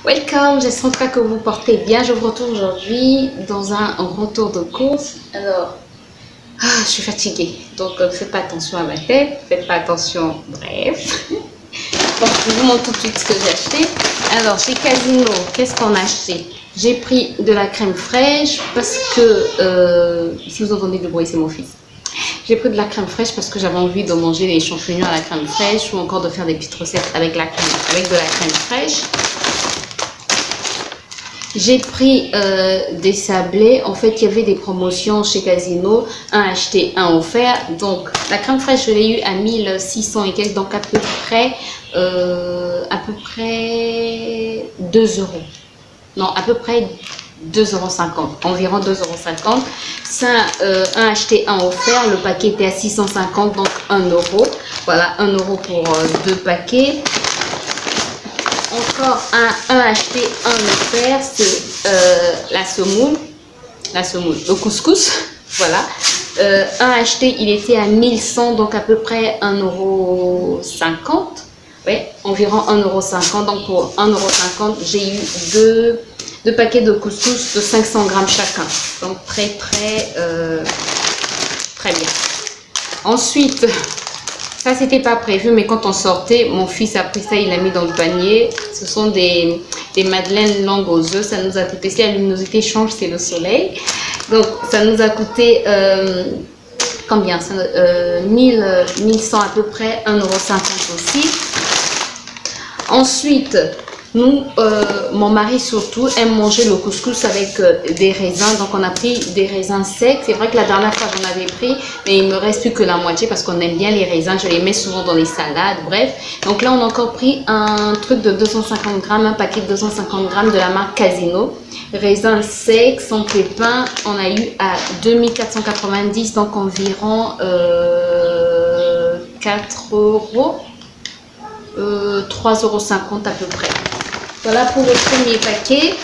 Welcome, j'espère que vous portez bien. Je vous retrouve aujourd'hui dans un retour de course. Alors, je suis fatiguée, donc faites pas attention à ma tête, faites pas attention, bref. Donc, je vous montre tout de suite ce que j'ai acheté. Alors, chez Casino, qu'est-ce qu'on a acheté? J'ai pris de la crème fraîche parce que, si vous entendez du bruit, c'est mon fils. J'ai pris de la crème fraîche parce que j'avais envie de manger les champignons à la crème fraîche ou encore de faire des petites recettes avec de la crème fraîche. J'ai pris des sablés. En fait, il y avait des promotions chez Casino, un acheté, un offert. Donc, la crème fraîche, je l'ai eu à 1600 et quelques, donc à peu près 2 euros. Non, à peu près 2,50 €, environ 2,50 €. Ça, un acheté, un offert. Le paquet était à 650, donc 1 €. Voilà, 1 € pour 2 paquets. Encore un acheté, un offert, c'est la semoule, le couscous. Voilà. Un acheté, il était à 1100, donc à peu près 1,50 €. Ouais, environ 1,50 €. Donc pour 1,50 €, j'ai eu deux paquets de couscous de 500 grammes chacun. Donc très bien. Ensuite, ça c'était pas prévu, mais quand on sortait, mon fils a pris ça, il l'a mis dans le panier. Ce sont des madeleines langue aux œufs. Ça nous a coûté, si la luminosité change, c'est le soleil. Donc ça nous a coûté combien? 1100 à peu près, 1,50 € aussi. Ensuite, nous, mon mari surtout, aime manger le couscous avec des raisins. Donc, on a pris des raisins secs. C'est vrai que la dernière fois, j'en avais pris, mais il me reste plus que la moitié parce qu'on aime bien les raisins. Je les mets souvent dans les salades, bref. Donc là, on a encore pris un truc de 250 grammes, un paquet de 250 grammes de la marque Casino. Raisins secs, sans pépins, on a eu à 2490, donc environ 4 €. 3,50 € à peu près. Voilà pour le premier paquet.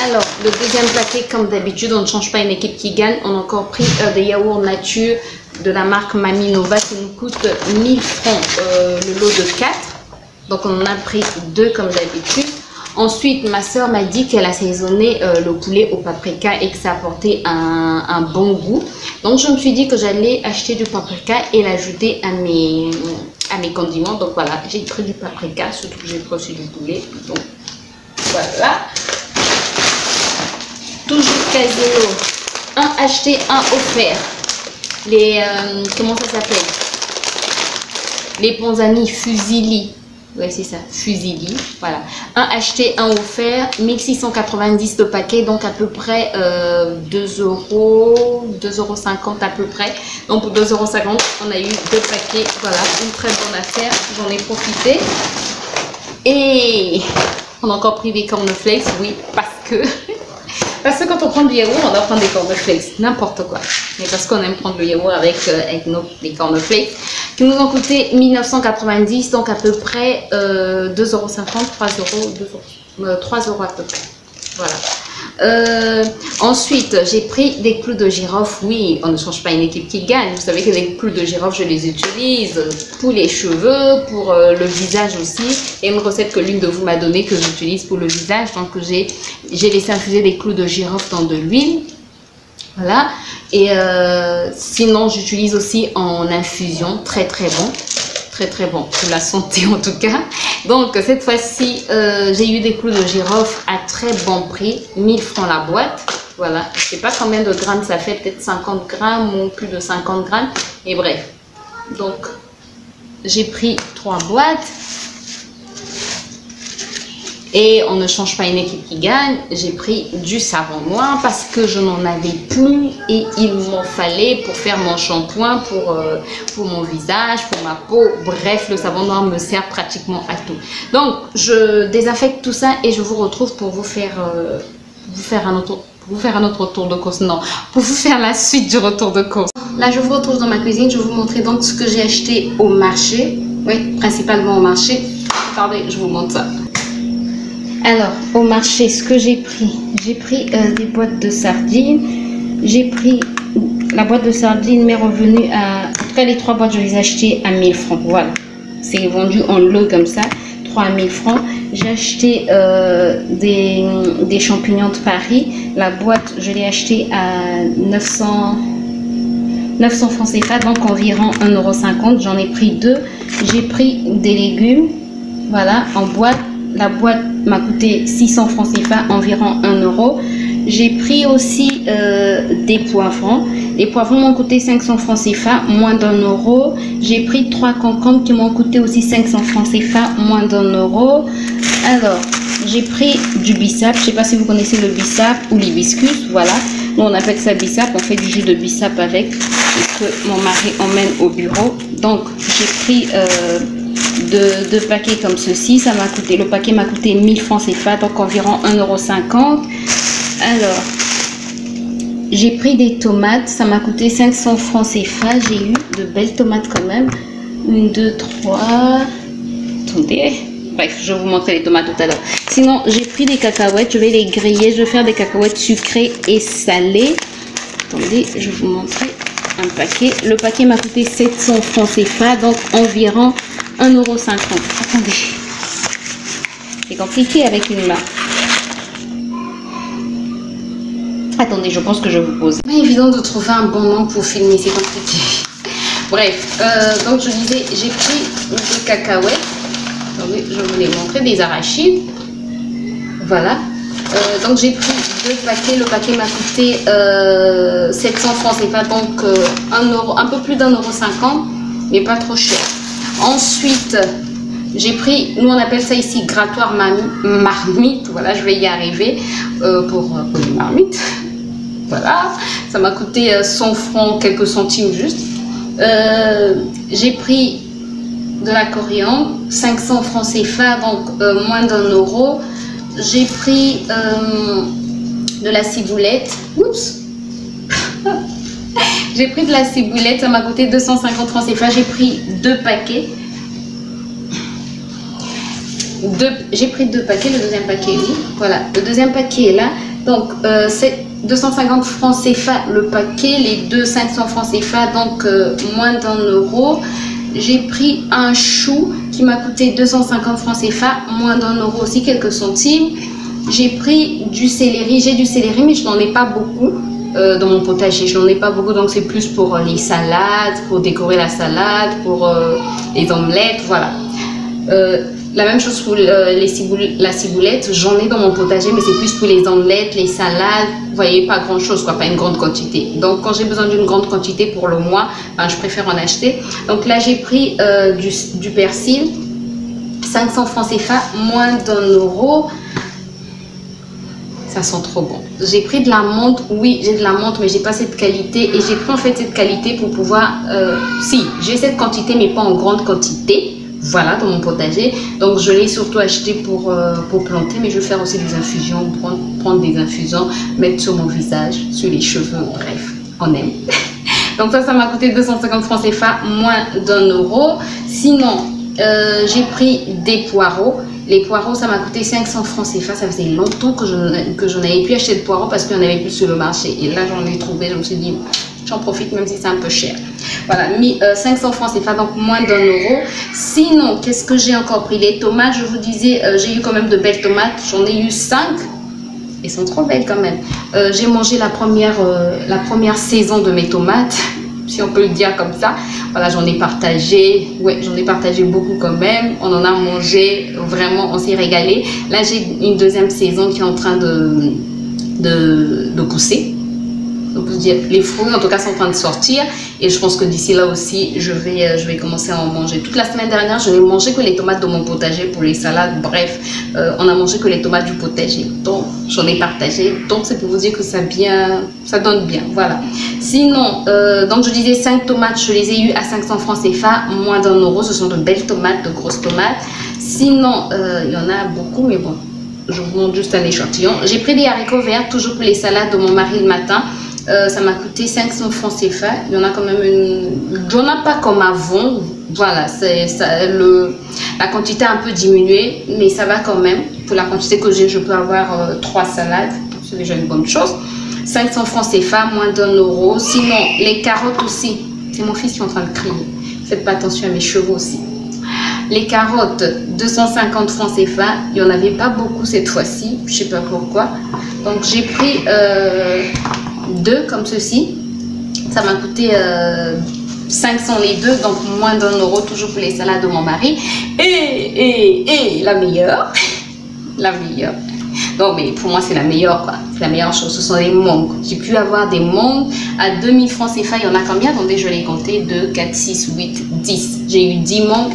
Alors, le deuxième paquet, comme d'habitude, on ne change pas une équipe qui gagne. On a encore pris des yaourts nature de la marque Mamie Nova qui nous coûte 1000 francs le lot de 4. Donc, on en a pris 2 comme d'habitude. Ensuite, ma soeur m'a dit qu'elle assaisonnait le poulet au paprika et que ça apportait un bon goût. Donc, je me suis dit que j'allais acheter du paprika et l'ajouter à mes condiments. Donc, voilà, j'ai pris du paprika, surtout que j'ai pris aussi du poulet. Donc, voilà. Toujours Casino. Un acheté, un offert. Les, comment ça s'appelle? Les Ponzani Fusilli. Ouais, c'est ça, Fusilli. Voilà. Un acheté, un offert, 1690 de paquet, donc à peu près 2 €, 2,50 € à peu près. Donc pour 2,50 €, on a eu 2 paquets. Voilà, une très bonne affaire. J'en ai profité. Et on a encore pris des cornflakes, oui, parce que quand on prend du yaourt, on doit prendre des cornflakes, n'importe quoi. Mais parce qu'on aime prendre le yaourt avec les cornflakes, qui nous ont coûté 1990, donc à peu près 2,50 €, 3 €, 3 € à peu près. Voilà. Ensuite, j'ai pris des clous de girofle. Oui, on ne change pas une équipe qui gagne. Vous savez que les clous de girofle, je les utilise pour les cheveux, pour le visage aussi. Et une recette que l'une de vous m'a donnée que j'utilise pour le visage. Donc, j'ai laissé infuser des clous de girofle dans de l'huile. Voilà. Et sinon, j'utilise aussi en infusion. Très bon. Très bon pour la santé en tout cas. Donc cette fois-ci j'ai eu des clous de girofle à très bon prix, 1000 francs la boîte. Voilà, je sais pas combien de grammes ça fait, peut-être 50 grammes ou plus de 50 grammes, et bref. Donc j'ai pris 3 boîtes. Et on ne change pas une équipe qui gagne. J'ai pris du savon noir parce que je n'en avais plus et il m'en fallait pour faire mon shampoing, pour mon visage, pour ma peau. Bref, le savon noir me sert pratiquement à tout. Donc, je désinfecte tout ça et je vous retrouve pour vous faire un autre tour de course. Non, pour vous faire la suite du retour de course. Là, je vous retrouve dans ma cuisine. Je vais vous montrer donc ce que j'ai acheté au marché. Oui, principalement au marché. Attendez, je vous montre ça. Alors, au marché, ce que j'ai pris des boîtes de sardines. J'ai pris la boîte de sardines, m'est revenue à... En tout cas, les 3 boîtes, je les ai achetées à 1000 francs. Voilà. C'est vendu en lot comme ça, 3 à 1000 francs. J'ai acheté des champignons de Paris. La boîte, je l'ai acheté à 900 francs CFA, donc environ 1,50 €. J'en ai pris deux. J'ai pris des légumes, voilà, en boîte. La boîte m'a coûté 600 francs CFA, environ 1 €. J'ai pris aussi des poivrons. Les poivrons m'ont coûté 500 francs CFA, moins d'1 €. J'ai pris 3 concombres qui m'ont coûté aussi 500 francs CFA, moins d'1 €. Alors, j'ai pris du bissap. Je ne sais pas si vous connaissez le bissap ou l'hibiscus. Voilà. Nous, on appelle ça bissap. On fait du jus de bissap avec, que mon mari emmène au bureau. Donc, j'ai pris deux paquets comme ceci. Ça m'a coûté, le paquet m'a coûté 1000 francs CFA, donc environ 1,50 €. Alors, j'ai pris des tomates. Ça m'a coûté 500 francs CFA. J'ai eu de belles tomates quand même. 1, 2, 3. Attendez. Bref, je vais vous montrer les tomates tout à l'heure. Sinon, j'ai pris des cacahuètes. Je vais les griller. Je vais faire des cacahuètes sucrées et salées. Attendez, je vais vous montrer un paquet. Le paquet m'a coûté 700 francs CFA, donc environ 1,50 €. Attendez. C'est compliqué avec une main. Attendez, je pense que je vous pose. C'est pas évident de trouver un bon nom pour filmer, c'est compliqué. Bref, donc je disais, j'ai pris des cacahuètes. Attendez, je vais vous les montrer, des arachides. Voilà. Donc j'ai pris 2 paquets. Le paquet m'a coûté 700 francs CFA, donc 1 €, un peu plus d'1,50 €, mais pas trop cher. Ensuite, j'ai pris, nous on appelle ça ici grattoir marmite. Voilà, je vais y arriver pour les marmites. Voilà, ça m'a coûté 100 francs, quelques centimes juste. J'ai pris de la coriandre, 500 francs CFA, donc moins d'1 €. J'ai pris de la ciboulette. Oups. J'ai pris de la ciboulette, ça m'a coûté 250 francs CFA. J'ai pris 2 paquets. J'ai pris 2 paquets, le deuxième paquet est où? Voilà, le deuxième paquet est là. Donc, c'est 250 francs CFA le paquet, les deux 500 francs CFA, donc moins d'1 €. J'ai pris un chou qui m'a coûté 250 francs CFA, moins d'1 € aussi, quelques centimes. J'ai pris du céleri, j'ai du céleri, mais je n'en ai pas beaucoup dans mon potager. Je n'en ai pas beaucoup, donc c'est plus pour les salades, pour décorer la salade, pour les omelettes, voilà. La même chose pour la ciboulette, j'en ai dans mon potager, mais c'est plus pour les omelettes, les salades, vous voyez, pas grand chose, quoi, pas une grande quantité. Donc quand j'ai besoin d'une grande quantité pour le mois, ben, je préfère en acheter. Donc là j'ai pris du persil, 500 francs CFA, moins d'1 €. Ça sent trop bon. J'ai pris de la menthe, oui j'ai de la menthe, mais j'ai pas cette qualité, et j'ai pris en fait cette qualité pour pouvoir, si j'ai cette quantité mais pas en grande quantité. Voilà, dans mon potager. Donc je l'ai surtout acheté pour planter, mais je vais faire aussi des infusions, prendre des infusions, mettre sur mon visage, sur les cheveux, bref, on aime. Donc ça m'a coûté 250 francs CFA, moins d'1 €. Sinon, j'ai pris des poireaux. Les poireaux, ça m'a coûté 500 francs CFA. Ça faisait longtemps que je n'avais plus acheté de poireaux parce qu'il n'y en avait plus sur le marché. Et là, j'en ai trouvé, je me suis dit, j'en profite même si c'est un peu cher. Voilà, 500 francs CFA, donc moins d'1 €. Sinon, qu'est-ce que j'ai encore pris? Les tomates, je vous disais, j'ai eu quand même de belles tomates. J'en ai eu 5. Elles sont trop belles quand même. J'ai mangé la première saison de mes tomates, si on peut le dire comme ça. Voilà, j'en ai partagé. Ouais, j'en ai partagé beaucoup quand même. On en a mangé, vraiment, on s'est régalé. Là, j'ai une deuxième saison qui est en train de pousser. Donc, les fruits, en tout cas, sont en train de sortir. Et je pense que d'ici là aussi, je vais commencer à en manger. Toute la semaine dernière, je n'ai mangé que les tomates de mon potager pour les salades. Bref, on a mangé que les tomates du potager. Donc, j'en ai partagé. Donc, c'est pour vous dire que ça donne bien. Voilà. Sinon, donc je disais 5 tomates, je les ai eues à 500 francs CFA, moins d'1 €. Ce sont de belles tomates, de grosses tomates. Sinon, il y en a beaucoup, mais bon, je vous montre juste un échantillon. J'ai pris des haricots verts, toujours pour les salades de mon mari le matin. Ça m'a coûté 500 francs CFA. Il y en a quand même il n'y en a pas comme avant. Voilà, la quantité a un peu diminué, mais ça va quand même. Pour la quantité que j'ai, je peux avoir 3 salades. C'est déjà une bonne chose. 500 francs CFA, moins d'1 €. Sinon, les carottes aussi. C'est mon fils qui est en train de crier. Faites pas attention à mes cheveux aussi. Les carottes, 250 francs CFA. Il n'y en avait pas beaucoup cette fois-ci. Je ne sais pas pourquoi. Donc, j'ai pris 2 comme ceci. Ça m'a coûté 500 les 2, donc moins d'1 €, toujours pour les salades de mon mari. Et la meilleure. La meilleure. Non, mais pour moi, c'est la meilleure, quoi. C'est la meilleure chose. Ce sont les mangues. J'ai pu avoir des mangues à 2000 francs CFA. Il y en a combien? Attendez, je les compter. 2, 4, 6, 8, 10. J'ai eu 10 mangues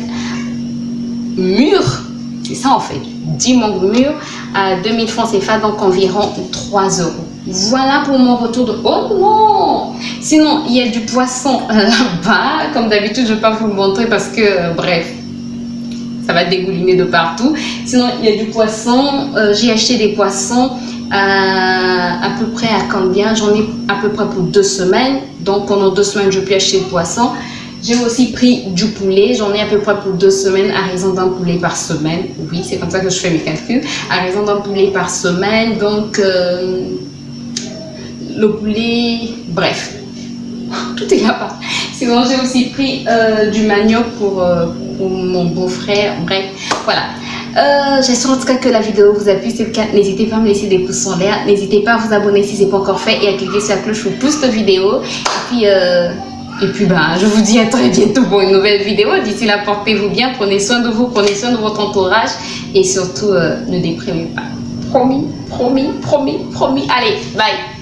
mûres. C'est ça, en fait. 10 mangues mûres à 2000 francs CFA, donc environ 3 €. Voilà pour mon retour de... Oh non! Sinon, il y a du poisson là-bas. Comme d'habitude, je ne vais pas vous le montrer parce que, bref, ça va dégouliner de partout. Sinon, il y a du poisson. J'ai acheté des poissons à peu près à combien? J'en ai à peu près pour 2 semaines. Donc, pendant 2 semaines, je peux acheter le poisson. J'ai aussi pris du poulet. J'en ai à peu près pour 2 semaines à raison d'un poulet par semaine. Oui, c'est comme ça que je fais mes calculs. À raison d'un poulet par semaine. Donc, le poulet, bref, tout est là-bas. Sinon, j'ai aussi pris du manioc pour mon beau-frère. Bref, voilà. J'espère en tout cas que la vidéo vous a plu. Si c'est le cas, n'hésitez pas à me laisser des pouces en l'air. N'hésitez pas à vous abonner si ce n'est pas encore fait et à cliquer sur la cloche pour plus de vidéos. Et puis, je vous dis à très bientôt pour une nouvelle vidéo. D'ici là, portez-vous bien, prenez soin de vous, prenez soin de votre entourage et surtout, ne déprimez pas. Promis, promis, promis, promis. Allez, bye!